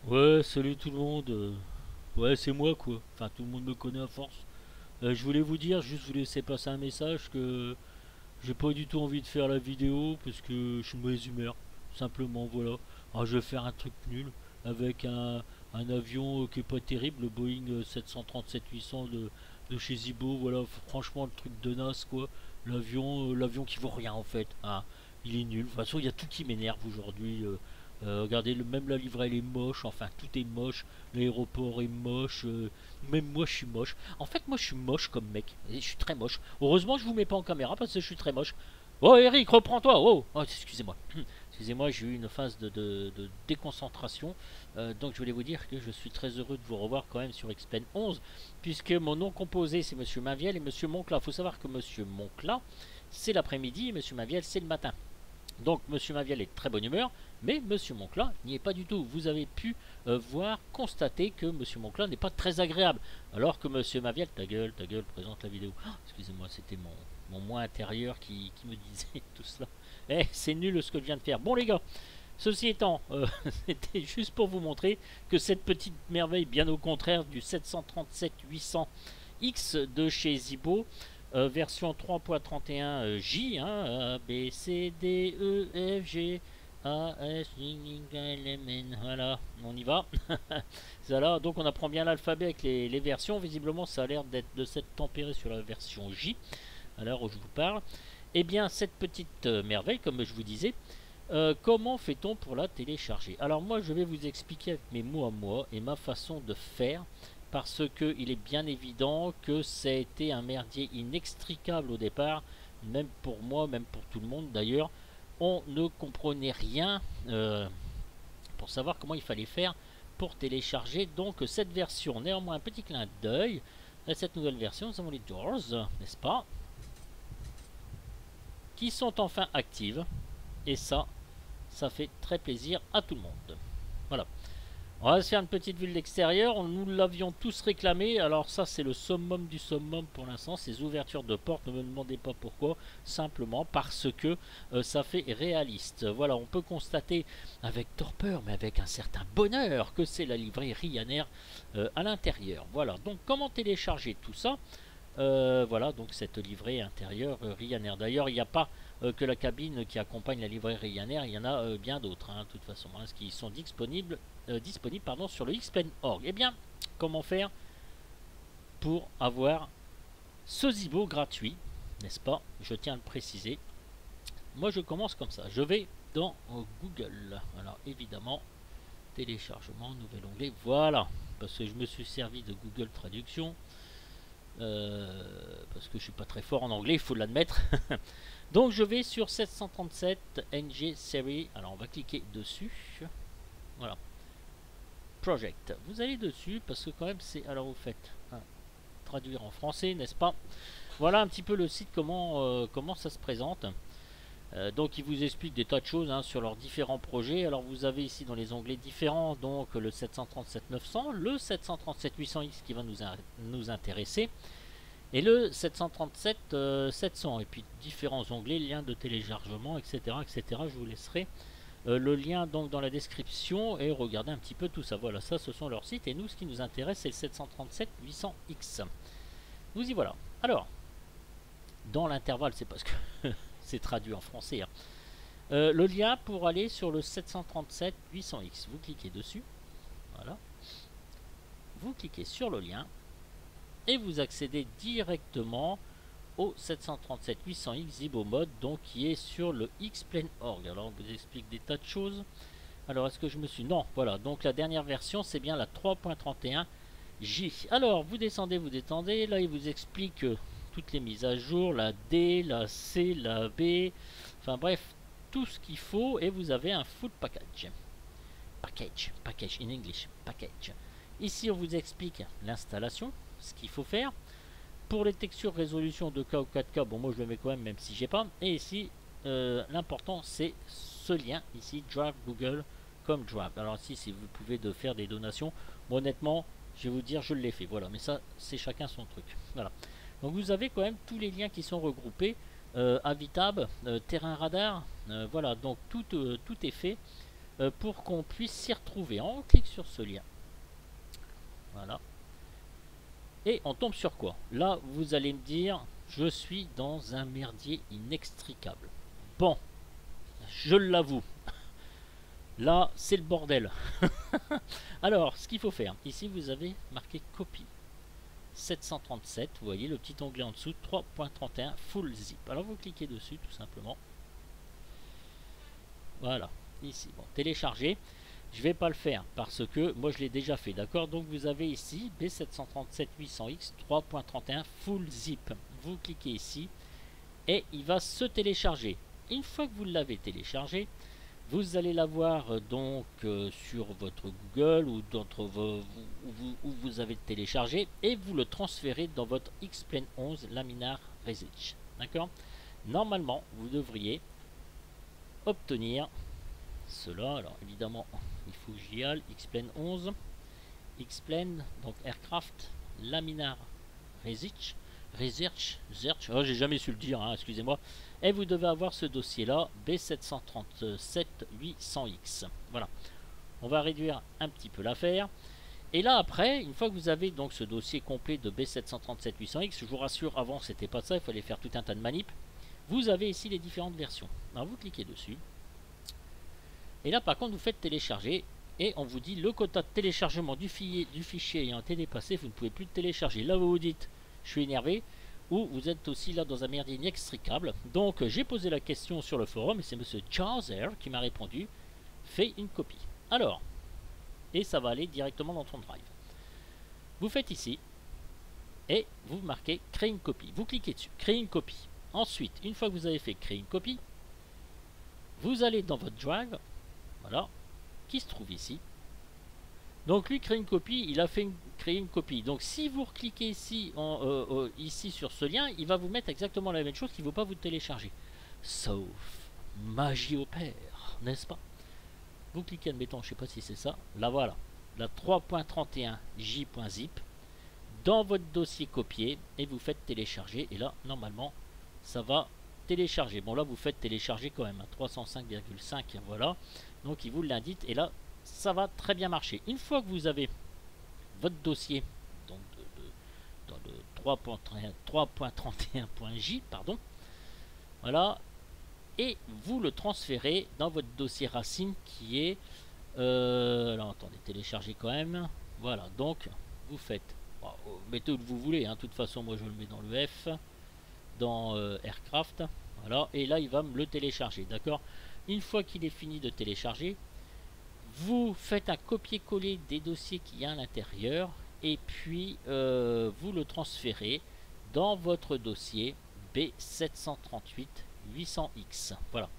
Ouais, salut tout le monde. Ouais, c'est moi quoi. Enfin, tout le monde me connaît à force. Je voulais vous dire, juste vous laisser passer un message que j'ai pas du tout envie de faire la vidéo parce que je suis de mauvaise humeur. Simplement, voilà. Alors, je vais faire un truc nul avec un avion qui est pas terrible, le Boeing 737-800 de chez Zibo. Voilà, franchement, le truc de NAS quoi. L'avion qui vaut rien en fait. Ah, il est nul. De toute façon, il y a tout qui m'énerve aujourd'hui. Regardez, même la livrée elle est moche, enfin tout est moche, l'aéroport est moche, même moi je suis moche. En fait, moi je suis moche comme mec, et je suis très moche. Heureusement, je vous mets pas en caméra parce que je suis très moche. Oh Eric, reprends-toi. Oh, excusez-moi. Excusez-moi, j'ai eu une phase de déconcentration. Donc je voulais vous dire que je suis très heureux de vous revoir quand même sur Xpen 11, puisque mon nom composé c'est Monsieur Maviel et Monsieur Moncla. Il faut savoir que Monsieur Moncla c'est l'après-midi et Monsieur Maviel c'est le matin. Donc Monsieur Maviel est de très bonne humeur, mais Monsieur Moncla n'y est pas du tout. Vous avez pu voir, constater que Monsieur Moncla n'est pas très agréable. Alors que Monsieur Maviel, ta gueule, présente la vidéo. Oh, excusez-moi, c'était mon moi intérieur qui me disait tout cela. Eh, c'est nul ce que je viens de faire. Bon les gars, ceci étant, c'était juste pour vous montrer que cette petite merveille, bien au contraire du 737-800X de chez Zibo, version 3.31J, hein, A, B, C, D, E, F, G, A, S, L, M, N, voilà, on y va. Voilà, donc on apprend bien l'alphabet avec les versions. Visiblement, ça a l'air d'être de s'être tempéré sur la version J, à l'heure où je vous parle. Eh bien, cette petite merveille, comme je vous disais, comment fait-on pour la télécharger? Alors moi, je vais vous expliquer avec mes mots à moi et ma façon de faire parce que il est bien évident que ça a été un merdier inextricable au départ, même pour moi, même pour tout le monde d'ailleurs. On ne comprenait rien pour savoir comment il fallait faire pour télécharger donc cette version. Néanmoins, un petit clin d'œil à cette nouvelle version. Nous avons les Doors, n'est-ce pas, qui sont enfin actives. Et ça fait très plaisir à tout le monde. Voilà. On va se faire une petite vue de l'extérieur. Nous l'avions tous réclamé. Alors ça, c'est le summum du summum pour l'instant. Ces ouvertures de portes, ne me demandez pas pourquoi. Simplement parce que ça fait réaliste. Voilà, on peut constater avec torpeur, mais avec un certain bonheur, que c'est la livrée Ryanair à l'intérieur. Voilà, donc comment télécharger tout ça? Voilà, donc cette livrée intérieure Ryanair. D'ailleurs, il n'y a pas que la cabine qui accompagne la livrée Ryanair, il y en a bien d'autres, hein, de toute façon, hein, qui sont disponibles pardon, sur le xpen.org. Eh bien, comment faire pour avoir ce Zibo gratuit, n'est-ce pas? Je tiens à le préciser. Moi, je commence comme ça. Je vais dans Google. Alors, évidemment, téléchargement, nouvel onglet. Voilà, parce que je me suis servi de Google Traduction. Parce que je suis pas très fort en anglais, il faut l'admettre. Donc je vais sur 737 NG Series. Alors on va cliquer dessus. Voilà. Project. Vous allez dessus parce que quand même c'est. Alors vous faites traduire en français, n'est-ce pas? Voilà un petit peu le site, comment ça se présente. Donc il vous explique des tas de choses hein, sur leurs différents projets. Alors vous avez ici dans les onglets différents donc le 737-900, le 737-800X qui va nous intéresser, et le 737 700, et puis différents onglets, liens de téléchargement, etc., etc. Je vous laisserai le lien donc dans la description et regardez un petit peu tout ça. Voilà, ça ce sont leurs sites, et nous ce qui nous intéresse c'est le 737 800X. Nous y voilà. Alors, dans l'intervalle, c'est parce que c'est traduit en français, hein. Le lien pour aller sur le 737 800X, vous cliquez dessus, voilà, vous cliquez sur le lien et vous accédez directement au 737 800X Zibo Mode, donc qui est sur le xplane.org. Alors on vous explique des tas de choses. Alors est-ce que je me suis... Non, voilà, donc la dernière version c'est bien la 3.31J. Alors vous descendez, vous détendez, là il vous explique toutes les mises à jour, la D, la C, la B, enfin bref, tout ce qu'il faut, et vous avez un full package. Package in English, package. Ici on vous explique l'installation, ce qu'il faut faire. Pour les textures résolution 2K ou 4K, bon moi je le mets quand même si j'ai pas. Et ici, l'important c'est ce lien ici, Drive Google comme Drive. Alors ici, si vous pouvez faire des donations, moi, honnêtement, je vais vous dire, je l'ai fait. Voilà, mais ça, c'est chacun son truc. Voilà. Donc vous avez quand même tous les liens qui sont regroupés. Avitab, terrain radar, voilà, donc tout est fait. pour qu'on puisse s'y retrouver. On clique sur ce lien. Voilà. Et on tombe sur quoi? Là, vous allez me dire, je suis dans un merdier inextricable. Bon, je l'avoue. Là, c'est le bordel. Alors, ce qu'il faut faire, ici vous avez marqué copie 737, vous voyez le petit onglet en dessous, 3.31 full zip. Alors vous cliquez dessus tout simplement. Voilà, ici, bon, télécharger. Je vais pas le faire parce que moi je l'ai déjà fait, d'accord? Donc vous avez ici B737-800X 3.31 full zip. Vous cliquez ici et il va se télécharger. Une fois que vous l'avez téléchargé, vous allez l'avoir donc sur votre Google ou où vous avez téléchargé et vous le transférez dans votre X-Plane 11 Laminar Resitch. D'accord? Normalement, vous devriez obtenir cela. Alors évidemment, il faut que j'y aille. X-Plane 11, X-Plane, donc Aircraft Laminar Resitch. Research, oh, j'ai jamais su le dire, hein, excusez-moi. Et vous devez avoir ce dossier-là, B737-800X. Voilà. On va réduire un petit peu l'affaire. Et là, après, une fois que vous avez donc ce dossier complet de B737-800X, je vous rassure, avant, c'était pas ça, il fallait faire tout un tas de manips. Vous avez ici les différentes versions. Alors, vous cliquez dessus. Et là, par contre, vous faites télécharger. Et on vous dit, le quota de téléchargement du fichier ayant été dépassé, vous ne pouvez plus le télécharger. Là, vous vous dites, je suis énervé, ou vous êtes aussi là dans un merdier inextricable. Donc j'ai posé la question sur le forum et c'est monsieur Charzer qui m'a répondu, fais une copie. Alors, et ça va aller directement dans ton drive. Vous faites ici et vous marquez créer une copie. Vous cliquez dessus, créer une copie. Ensuite, une fois que vous avez fait créer une copie, vous allez dans votre drive, voilà, qui se trouve ici. Donc lui crée une copie, il a fait créer une copie. Donc si vous recliquez ici, ici sur ce lien, il va vous mettre exactement la même chose qu'il ne veut pas vous télécharger. Sauf magie opère, n'est-ce pas? Vous cliquez, admettons, je ne sais pas si c'est ça. Là voilà, la 3.31j.zip dans votre dossier copié et vous faites télécharger. Et là, normalement, ça va télécharger. Bon là, vous faites télécharger quand même à 305,5, voilà. Donc il vous l'indique et là, ça va très bien marcher. Une fois que vous avez votre dossier donc dans le 3.31.j, pardon, voilà, et vous le transférez dans votre dossier racine qui est alors attendez, télécharger quand même, voilà. Donc vous faites, bon, mettez où vous voulez, hein, de toute façon moi je le mets dans le F, dans Aircraft, voilà, et là il va me le télécharger, d'accord. Une fois qu'il est fini de télécharger, vous faites un copier-coller des dossiers qu'il y a à l'intérieur et puis vous le transférez dans votre dossier B738-800X. Voilà.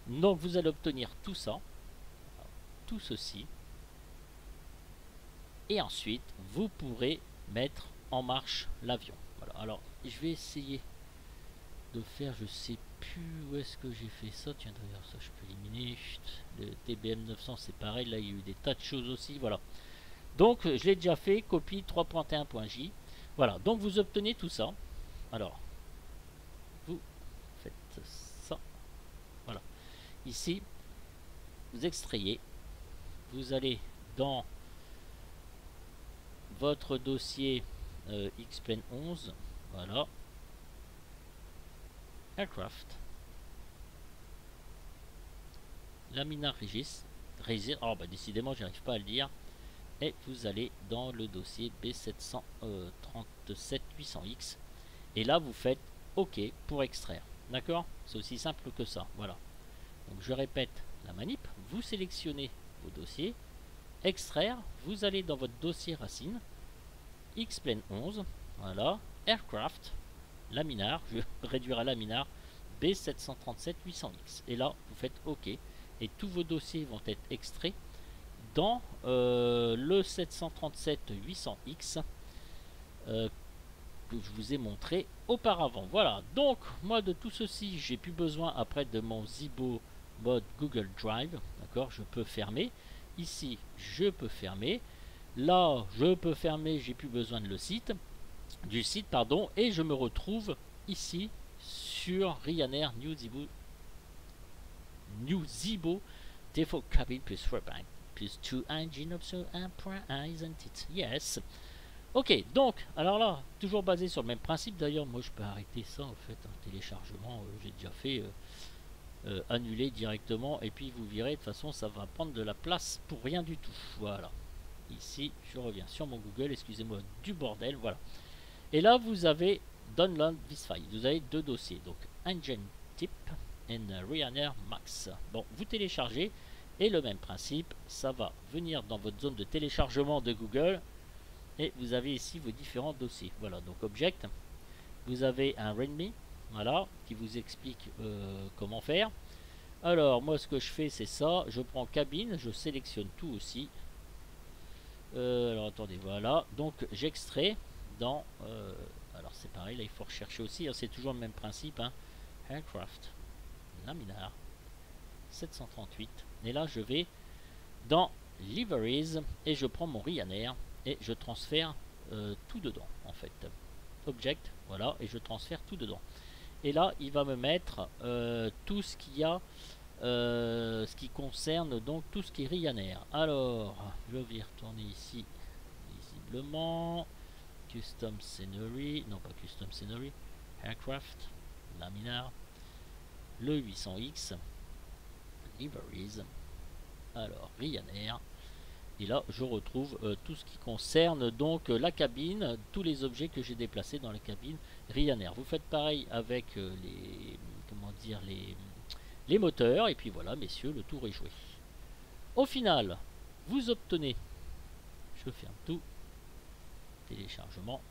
Donc vous allez obtenir tout ça, tout ceci, et ensuite vous pourrez mettre en marche l'avion. Voilà. Alors je vais essayer de faire, je sais plus où est-ce que j'ai fait ça. Tiens d'ailleurs ça je peux éliminer. Le TBM 900 c'est pareil, là il y a eu des tas de choses aussi, voilà. Donc je l'ai déjà fait, copie 3.1.j, voilà. Donc vous obtenez tout ça. Alors vous faites ça, voilà. Ici vous extrayez, vous allez dans votre dossier X-Plane 11, voilà, Aircraft Laminar Resitch, oh bah décidément j'arrive pas à le dire, et vous allez dans le dossier B737-800X et là vous faites OK pour extraire, d'accord, c'est aussi simple que ça, voilà. Donc je répète la manip, vous sélectionnez vos dossiers, extraire, vous allez dans votre dossier racine X-Plane 11, voilà, Aircraft Laminar, je vais réduire à Laminar B737-800X et là vous faites OK et tous vos dossiers vont être extraits dans le 737-800X que je vous ai montré auparavant. Voilà, donc moi de tout ceci j'ai plus besoin après de mon Zibo mode Google Drive, d'accord, je peux fermer, ici je peux fermer, là je peux fermer, j'ai plus besoin de du site pardon, et je me retrouve ici sur Ryanair New Zibo Default cabin plus Fairbank plus 2 engine option 1.1, isn't it? Yes. Ok, donc, alors là, toujours basé sur le même principe. D'ailleurs, moi je peux arrêter ça en fait, un téléchargement, j'ai déjà fait annuler directement. Et puis vous verrez, de toute façon, ça va prendre de la place pour rien du tout. Voilà. Ici, je reviens sur mon Google, excusez-moi du bordel, voilà. Et là, vous avez Download this file. Vous avez deux dossiers, donc Engine Type et Ryanair Max. Bon, vous téléchargez et le même principe, ça va venir dans votre zone de téléchargement de Google. Et vous avez ici vos différents dossiers. Voilà, donc Object. Vous avez un README, voilà, qui vous explique comment faire. Alors, moi, ce que je fais, c'est ça. Je prends cabine, je sélectionne tout aussi. Alors, attendez, voilà. Donc, j'extrais dans... alors, c'est pareil, là, il faut rechercher aussi. C'est toujours le même principe. Hein. Aircraft, Laminar, 738. Et là, je vais dans Liveries et je prends mon Ryanair. Et je transfère tout dedans en fait. Object, voilà, et je transfère tout dedans. Et là, il va me mettre tout ce qu'il y a, ce qui concerne donc tout ce qui est Ryanair. Alors, je vais retourner ici, visiblement. Custom Scenery, non pas Custom Scenery, Aircraft, Laminar, le 800X, Liveries, alors Ryanair. Et là, je retrouve tout ce qui concerne donc la cabine, tous les objets que j'ai déplacés dans la cabine Ryanair. Vous faites pareil avec les, comment dire, les moteurs. Et puis voilà, messieurs, le tour est joué. Au final, vous obtenez, je ferme tout, téléchargement,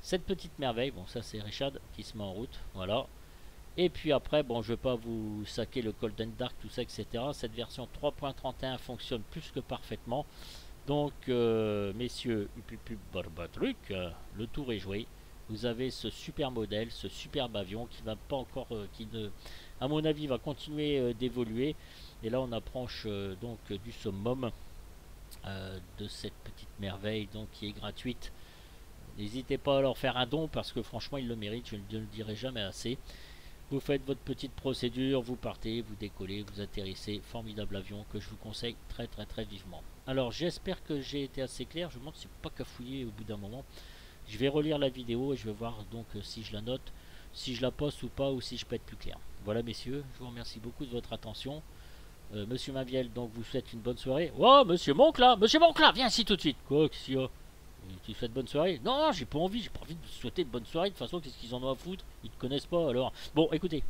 cette petite merveille. Bon, ça c'est Richard qui se met en route, voilà. Et puis après, bon, je ne vais pas vous saquer le Golden Dark, tout ça, etc. Cette version 3.31 fonctionne plus que parfaitement. Donc, messieurs, le tour est joué. Vous avez ce super modèle, ce superbe avion qui va pas encore, qui ne, à mon avis, va continuer d'évoluer. Et là, on approche donc du summum de cette petite merveille, donc qui est gratuite. N'hésitez pas à leur faire un don parce que franchement, ils le méritent. Je ne le dirai jamais assez. Vous faites votre petite procédure, vous partez, vous décollez, vous atterrissez. Formidable avion que je vous conseille très vivement. Alors j'espère que j'ai été assez clair. Je me demande si c'est pas cafouillé au bout d'un moment. Je vais relire la vidéo et je vais voir donc si je la note, si je la poste ou pas, ou si je peux être plus clair. Voilà messieurs, je vous remercie beaucoup de votre attention. Monsieur Maviel, donc vous souhaite une bonne soirée. Oh monsieur Moncla, viens ici tout de suite. Quoi que si tu souhaites bonne soirée? Non, j'ai pas envie de souhaiter de bonne soirée. De toute façon, qu'est-ce qu'ils en ont à foutre? Ils te connaissent pas alors. Bon, écoutez,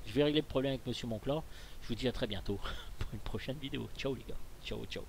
je vais régler le problème avec Monsieur Moncla. Je vous dis à très bientôt pour une prochaine vidéo. Ciao les gars. Ciao.